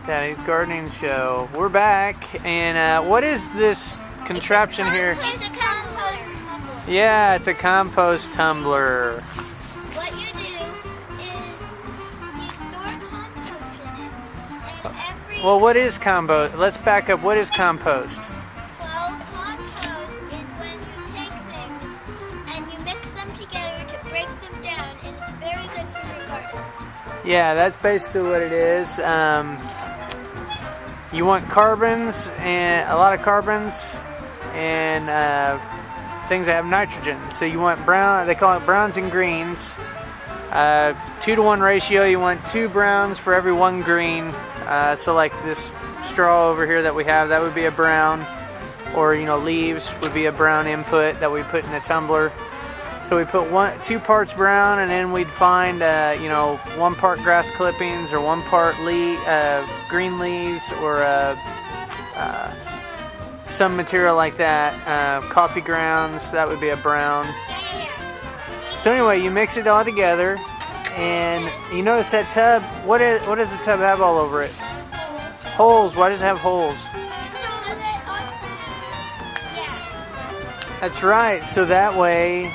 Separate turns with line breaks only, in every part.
Daddy's Gardening Show. We're back, and what is this contraption here?
It's a compost tumbler.
Yeah, it's a compost tumbler.
What you do is you store compost in it, and
Well, what is compost? Let's back up. What is compost?
compost is when you take things and you mix them together to break them down, and it's very good for your garden.
Yeah, that's basically what it is. You want carbons, and a lot of carbons, and things that have nitrogen. So you want brown, they call it browns and greens. 2-to-1 ratio, you want 2 browns for every 1 green. So like this straw over here that we have, that would be a brown. Or leaves would be a brown input that we put in the tumbler. So we put 2 parts brown, and then we'd find 1 part grass clippings, or 1 part green leaves, or some material like that. Coffee grounds, that would be a brown. So anyway, you mix it all together, and you notice that tub. What does the tub have all over it? Holes. Why does it have holes?
So that oxygen. Yeah.
That's right. So that way,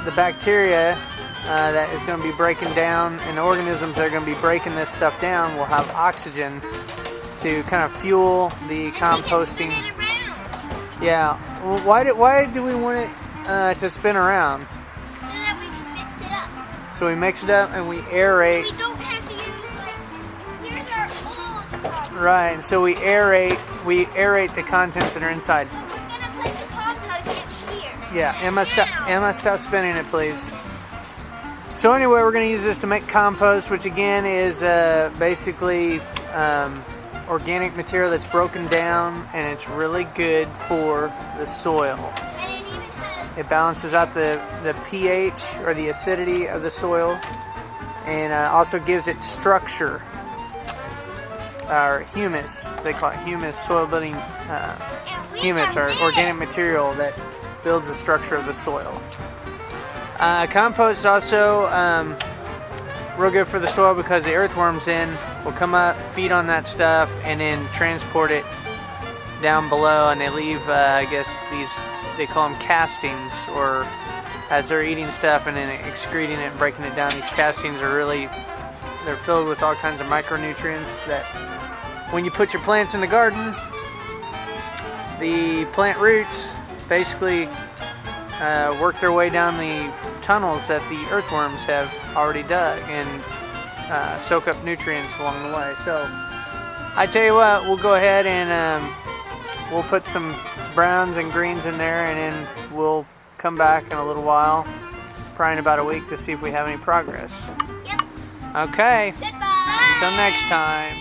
the bacteria that is going to be breaking down, and the organisms that are going to be breaking this stuff down, will have oxygen to kind of fuel the composting.
We can spin it around.
Yeah. Well, why do we want it to spin around?
So that we can mix it up.
So we mix it up and we aerate.
We don't have to use here's our old compost.
Right. So we aerate the contents that are inside.
We're gonna put the compost in here.
Yeah. Emma, stop spinning it, please. So anyway, we're going to use this to make compost, which again is basically organic material that's broken down, and it's really good for the soil.
And it even has
It balances out the pH, or the acidity of the soil, and also gives it structure, or humus. They call it humus, soil building humus, or organic material that builds the structure of the soil. Compost is also real good for the soil, because the earthworms will come up, feed on that stuff, and then transport it down below, and they leave I guess they call them castings, or as they're eating stuff and then excreting it and breaking it down, these castings they're filled with all kinds of micronutrients that when you put your plants in the garden, the plant roots basically work their way down the tunnels that the earthworms have already dug, and soak up nutrients along the way. So I tell you what, we'll go ahead and we'll put some browns and greens in there, and then we'll come back in a little while, probably in about a week, to see if we have any progress.
Yep.
Okay.
Goodbye.
Until next time.